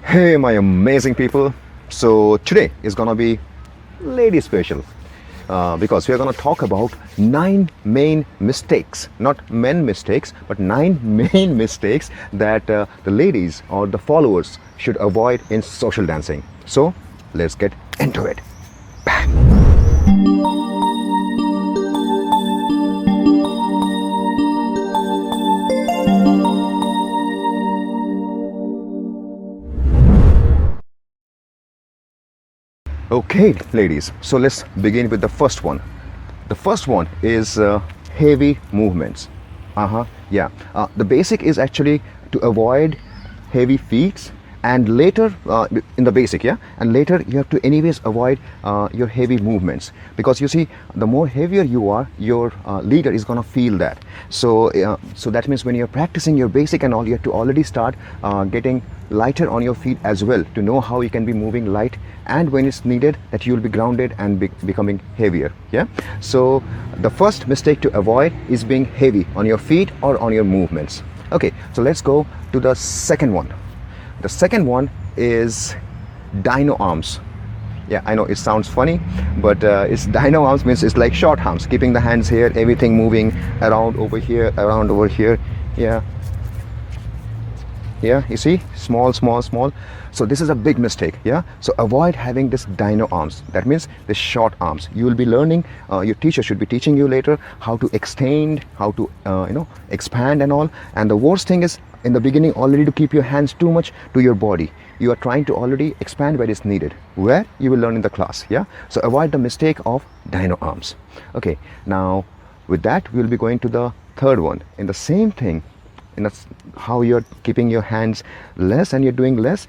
Hey, my amazing people. So, today is gonna be lady special because we are gonna talk about 9 main mistakes, not men mistakes, but 9 main mistakes that the ladies or the followers should avoid in social dancing. So, let's get into it. Okay, ladies, so let's begin with the first one. The first one is heavy movements. Yeah. The basic is actually to avoid heavy feats, and later in the basic, yeah, and later you have to anyways avoid your heavy movements, because you see, the more heavier you are, your leader is gonna feel that. So that means when you're practicing your basic and all, you have to already start getting lighter on your feet as well, to know how you can be moving light, and when it's needed that you'll be grounded and becoming heavier. Yeah. So the first mistake to avoid is being heavy on your feet or on your movements. Okay, so let's go to the second one. The second one is Dino Arms. Yeah, I know it sounds funny, but it's Dino Arms means it's like short arms, keeping the hands here, everything moving around over here, around over here. Yeah. Yeah, you see, small. So this is a big mistake. Yeah, so avoid having this Dino arms. That means the short arms. You will be learning, your teacher should be teaching you later how to extend, how to expand and all. And the worst thing is, in the beginning already, to keep your hands too much to your body. You are trying to already expand where it's needed, where you will learn in the class. Yeah, so avoid the mistake of Dino arms. Okay, now with that we'll be going to the third one. In the same thing, in how you're keeping your hands less and you're doing less,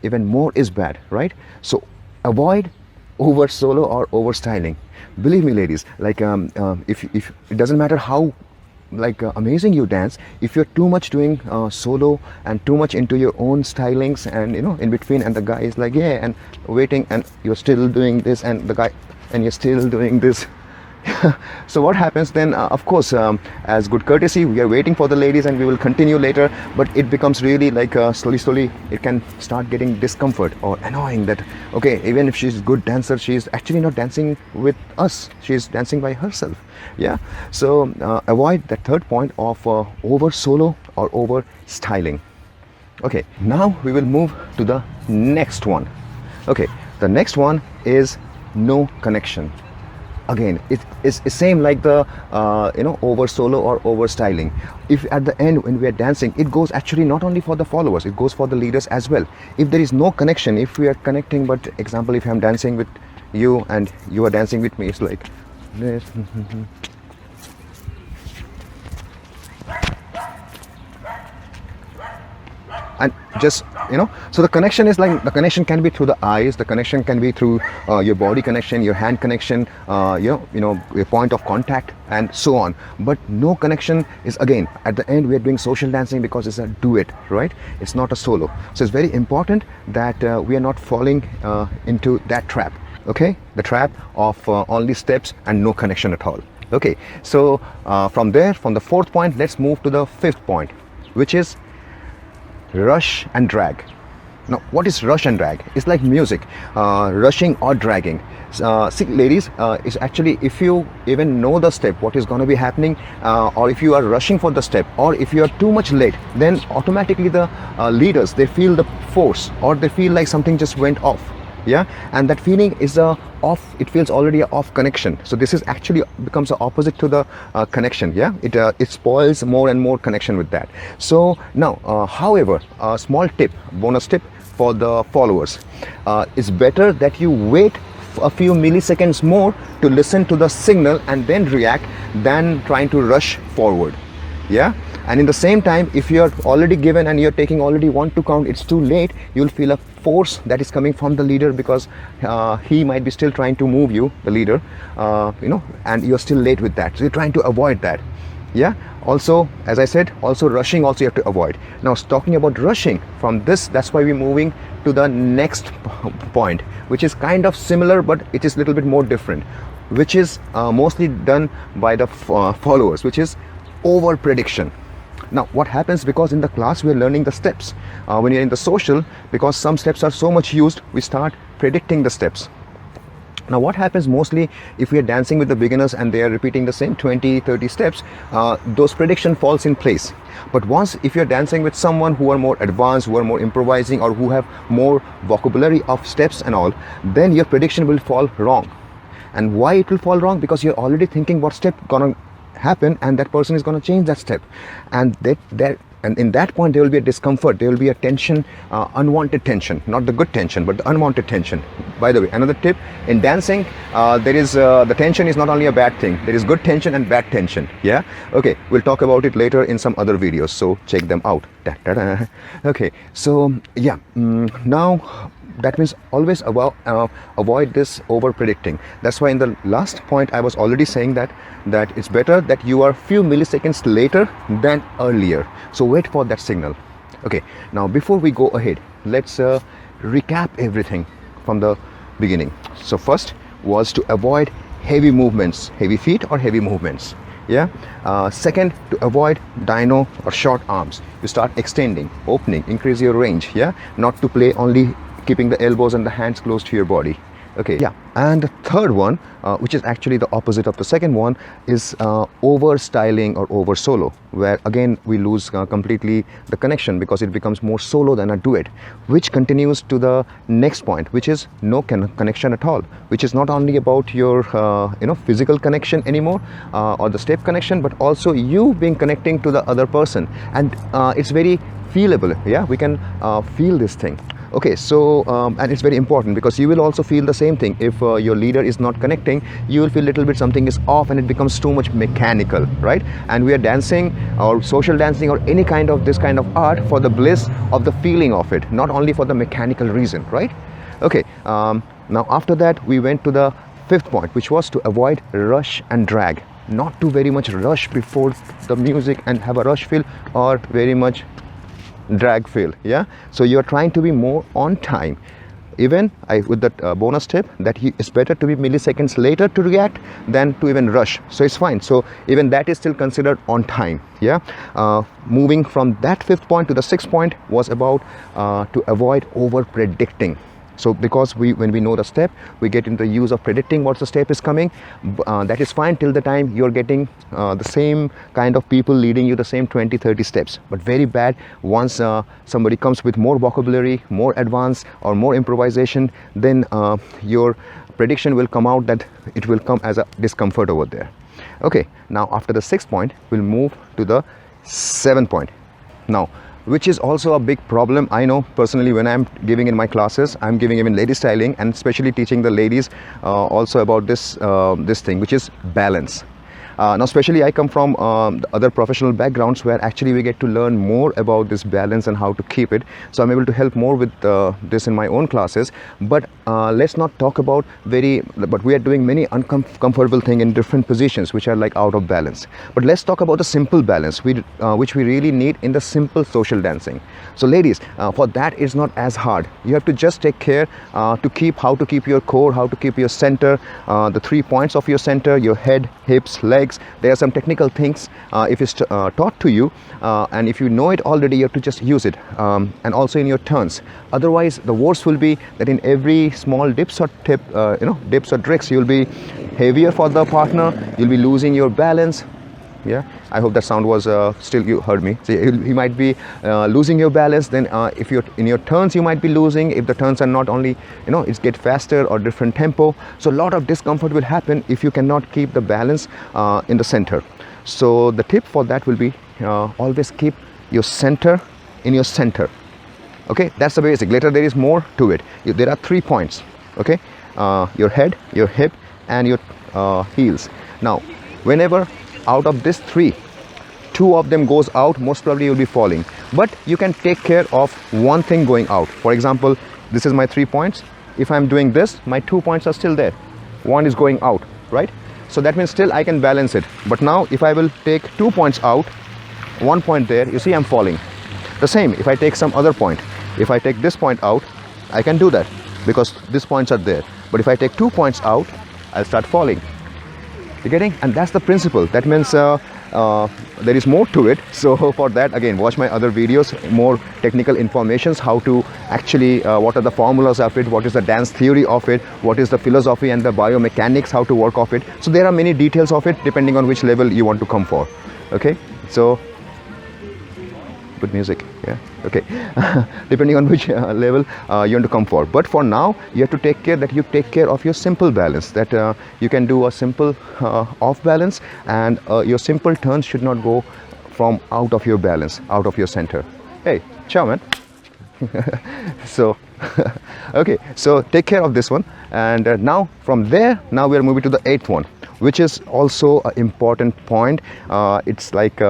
even more is bad, right? So avoid over solo or over styling. Believe me, ladies, like if it doesn't matter how amazing you dance, if you're too much doing solo and too much into your own stylings, and in between, and the guy is like, yeah, and waiting, and you're still doing this, and the guy, and you're still doing this. So what happens then? Of course, as good courtesy, we are waiting for the ladies and we will continue later, but it becomes really like slowly it can start getting discomfort or annoying that, okay, even if she's a good dancer, she's actually not dancing with us, she's dancing by herself. Yeah, so avoid that third point of over solo or over styling. Okay, now we will move to the next one. Okay, the next one is no connection. Again, it's same like the over solo or over styling. If at the end when we are dancing, it goes actually not only for the followers, it goes for the leaders as well. If there is no connection, if we are connecting, but example, if I'm dancing with you and you are dancing with me, it's like this. And just so the connection is like, the connection can be through the eyes, the connection can be through your body connection, your hand connection, your point of contact, and so on. But no connection is, again, at the end we are doing social dancing because it's a duet, right? It's not a solo. So it's very important that we are not falling into that trap. Okay, the trap of only steps and no connection at all. Okay, so from the fourth point, let's move to the fifth point, which is rush and drag. Now, what is rush and drag? It's like music, rushing or dragging. See, ladies, it's actually, if you even know the step, what is going to be happening, or if you are rushing for the step, or if you are too much late, then automatically the leaders, they feel the force, or they feel like something just went off. Yeah, and that feeling is off. It feels already a off connection. So this is actually becomes the opposite to the connection. Yeah, it spoils more and more connection with that. So now, however, a small tip, bonus tip for the followers, it's better that you wait a few milliseconds more to listen to the signal and then react, than trying to rush forward. Yeah, and in the same time, if you're already given and you're taking already 1-2 count, it's too late. You'll feel a force that is coming from the leader, because he might be still trying to move you, the leader, and you're still late with that. So you're trying to avoid that. Yeah, also, as I said, also rushing also you have to avoid. Now, talking about rushing, from this, that's why we're moving to the next point, which is kind of similar, but it is a little bit more different, which is mostly done by the followers, which is over prediction. Now what happens, because in the class we are learning the steps, when you're in the social, because some steps are so much used, we start predicting the steps. Now what happens mostly if we are dancing with the beginners and they are repeating the same 20-30 steps, those prediction falls in place. But once if you're dancing with someone who are more advanced, who are more improvising, or who have more vocabulary of steps and all, then your prediction will fall wrong. And why it will fall wrong? Because you're already thinking what step gonna happen, and that person is going to change that step, and and in that point there will be a discomfort, there will be a tension, unwanted tension, not the good tension but the unwanted tension. By the way, another tip in dancing, there is the tension is not only a bad thing, there is good tension and bad tension. Yeah, okay, we'll talk about it later in some other videos, so check them out. Okay, so yeah, now that means always avoid this over predicting. That's why in the last point I was already saying that it's better that you are few milliseconds later than earlier, so wait for that signal. Okay, now before we go ahead, let's recap everything from the beginning. So first was to avoid heavy movements, heavy feet or heavy movements. Yeah. Second, to avoid dino or short arms, you start extending, opening, increase your range. Yeah, not to play only keeping the elbows and the hands close to your body. Okay, yeah. And the third one, which is actually the opposite of the second one, is over styling or over solo, where again we lose completely the connection, because it becomes more solo than a duet, which continues to the next point, which is no connection at all, which is not only about your physical connection anymore, or the step connection, but also you being connecting to the other person, and it's very feelable. Yeah, we can feel this thing. Okay, so and it's very important, because you will also feel the same thing. If your leader is not connecting, you will feel a little bit something is off, and it becomes too much mechanical, right? And we are dancing or social dancing or any kind of this kind of art for the bliss of the feeling of it, not only for the mechanical reason, right? Okay, now after that we went to the fifth point, which was to avoid rush and drag. Not to very much rush before the music and have a rush feel, or very much drag feel. Yeah, so you're trying to be more on time. Even with that bonus tip, that it's better to be milliseconds later to react than to even rush, so it's fine. So even that is still considered on time. Yeah, moving from that fifth point to the sixth point was about to avoid over predicting. So because when we know the step, we get into the use of predicting what the step is coming. That is fine till the time you're getting the same kind of people leading you the same 20-30 steps, but very bad once somebody comes with more vocabulary, more advanced or more improvisation, then your prediction will come out that it will come as a discomfort over there. Okay, now after the sixth point, we'll move to the seventh point. Now, which is also a big problem. I know personally, when I'm giving in my classes, I'm giving even lady styling, and especially teaching the ladies also about this thing, which is balance. Now especially I come from the other professional backgrounds, where actually we get to learn more about this balance and how to keep it, so I'm able to help more with this in my own classes. But let's not talk about but we are doing many uncomfortable things in different positions which are like out of balance. But let's talk about the simple balance which we really need in the simple social dancing. So ladies, for that is not as hard. You have to just take care how to keep your core, how to keep your center, the 3 points of your center, your head, hips, legs. There are some technical things if it's taught to you, and if you know it already, you have to just use it, and also in your turns. Otherwise the worst will be that in every small dips or dips or tricks, you'll be heavier for the partner, you'll be losing your balance. Yeah, I hope that sound was still you heard me. So you might be losing your balance. Then if you're in your turns, you might be losing. If the turns are not only it's get faster or different tempo, so a lot of discomfort will happen if you cannot keep the balance in the center. So the tip for that will be always keep your center in your center. Okay, that's the basic. Later there is more to it. There are 3 points. Okay, your head, your hip, and your heels. Now whenever out of these 3, 2 of them goes out, most probably you'll be falling, but you can take care of one thing going out. For example, this is my 3 points. If I'm doing this, my 2 points are still there, one is going out, right? So that means still I can balance it. But now if I will take 2 points out, 1 point there, you see I'm falling. The same if I take some other point. If I take this point out, I can do that because these points are there. But if I take 2 points out, I'll start falling. You're getting? And that's the principle. That means there is more to it. So for that, again, watch my other videos, more technical informations, how to actually what are the formulas of it, what is the dance theory of it, what is the philosophy and the biomechanics, how to work of it. So there are many details of it depending on which level you want to come for. Okay, so good music, yeah, okay. Depending on which level you want to come for, but for now you have to take care that you take care of your simple balance, that you can do a simple off balance, and your simple turns should not go from out of your balance, out of your center. Hey, ciao man. So okay, so take care of this one, and now from there, now we are moving to the 8th one, which is also an important point. It's like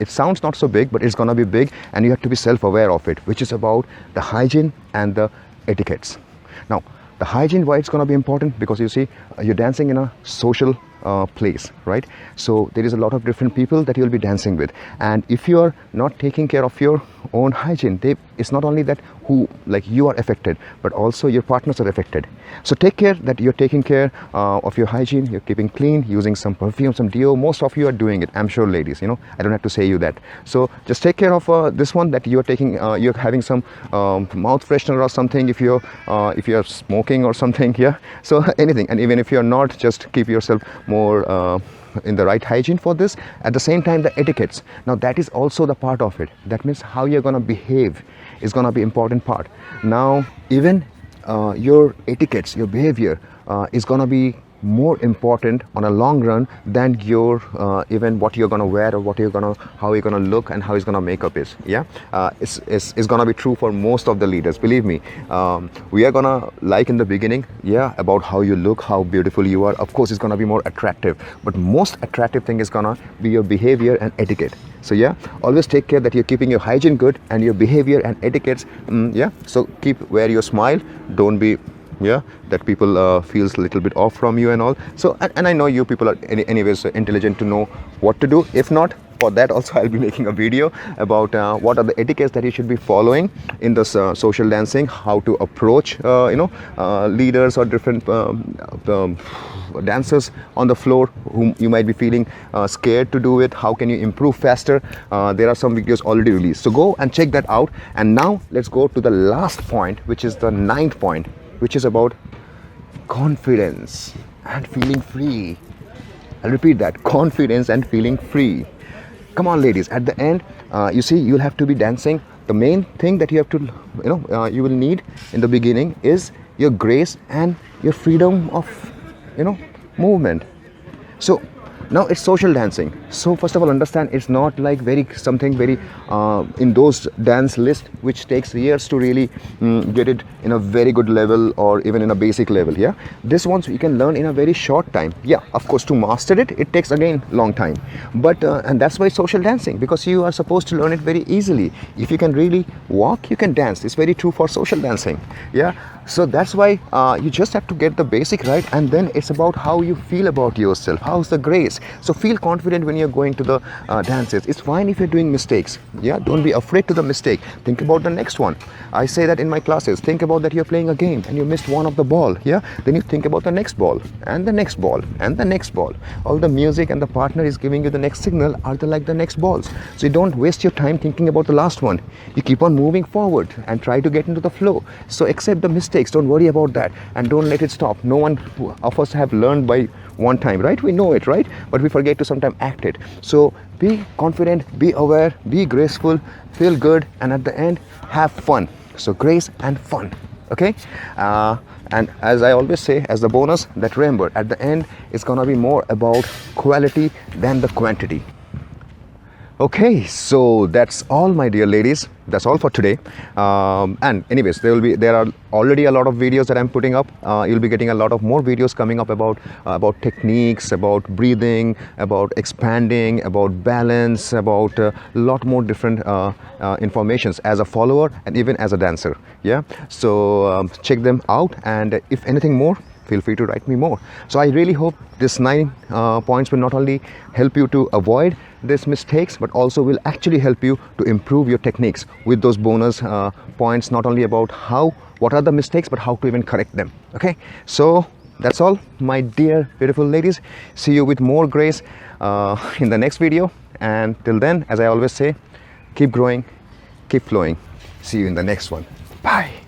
it sounds not so big, but it's gonna be big, and you have to be self-aware of it, which is about the hygiene and the etiquettes. Now, the hygiene, why it's gonna be important? Because you see, you're dancing in a social place, right? So there is a lot of different people that you'll be dancing with, and if you are not taking care of your own hygiene, it's not only that who like you are affected, but also your partners are affected. So take care that you're taking care of your hygiene, you're keeping clean, using some perfume, some deo. Most of you are doing it, I'm sure, ladies, you know, I don't have to say you that. So just take care of this one, that you're taking you're having some mouth freshener or something, if you're smoking or something, yeah, so anything. And even if you're not, just keep yourself more in the right hygiene for this. At the same time, the etiquettes, now that is also the part of it. That means how you're gonna behave is gonna be important part. Now even your etiquettes, your behavior is gonna be more important on a long run than your even what you're gonna wear, or how you're gonna look, and how it's gonna makeup is. Yeah, it's gonna be true for most of the leaders, believe me. We are gonna like in the beginning, yeah, about how you look, how beautiful you are. Of course it's gonna be more attractive, but most attractive thing is gonna be your behavior and etiquette. So yeah, always take care that you're keeping your hygiene good and your behavior and etiquettes. Yeah, so wear your smile, don't be, yeah, that people feels a little bit off from you and all. So and I know you people are anyways intelligent to know what to do. If not, for that also I'll be making a video about what are the etiquettes that you should be following in this social dancing, how to approach leaders or different dancers on the floor whom you might be feeling scared to do it. How can you improve faster? There are some videos already released, so go and check that out. And now let's go to the last point, which is the 9th point, which is about confidence and feeling free. I'll repeat that, confidence and feeling free. Come on, ladies, at the end, you see, you'll have to be dancing. The main thing that you have to, you will need in the beginning is your grace and your freedom of, movement. So now it's social dancing. So first of all, understand it's not like something very in those dance list which takes years to really get it in a very good level, or even in a basic level. Yeah, this ones you can learn in a very short time. Yeah, of course, to master it takes again long time, but and that's why social dancing, because you are supposed to learn it very easily. If you can really walk, you can dance. It's very true for social dancing. Yeah, so that's why you just have to get the basic right, and then it's about how you feel about yourself. How's the grace? So feel confident when you're going to the dances. It's fine if you're doing mistakes. Yeah, don't be afraid to the mistake. Think about the next one. I say that in my classes. Think about that you're playing a game and you missed one of the ball. Yeah, then you think about the next ball and the next ball and the next ball. All the music and the partner is giving you the next signal are like the next balls. So you don't waste your time thinking about the last one. You keep on moving forward and try to get into the flow. So accept the mistakes. Don't worry about that, and don't let it stop. No one of us have learned by one time, right? We know it, right? But we forget to sometimes act it. So be confident, be aware, be graceful, feel good, and at the end, have fun. So grace and fun, okay? And as I always say, as the bonus, that remember, at the end, it's gonna be more about quality than the quantity. Okay, so that's all, my dear ladies. That's all for today. And anyways, there are already a lot of videos that I'm putting up. You'll be getting a lot of more videos coming up about techniques, about breathing, about expanding, about balance, about a lot more different informations as a follower and even as a dancer. Yeah, so check them out, and if anything more, feel free to write me more. So I really hope this 9 points will not only help you to avoid these mistakes, but also will actually help you to improve your techniques with those bonus points, not only about what are the mistakes, but how to even correct them. Okay, so that's all, my dear beautiful ladies. See you with more grace in the next video, and till then, as I always say, keep growing, keep flowing. See you in the next one. Bye.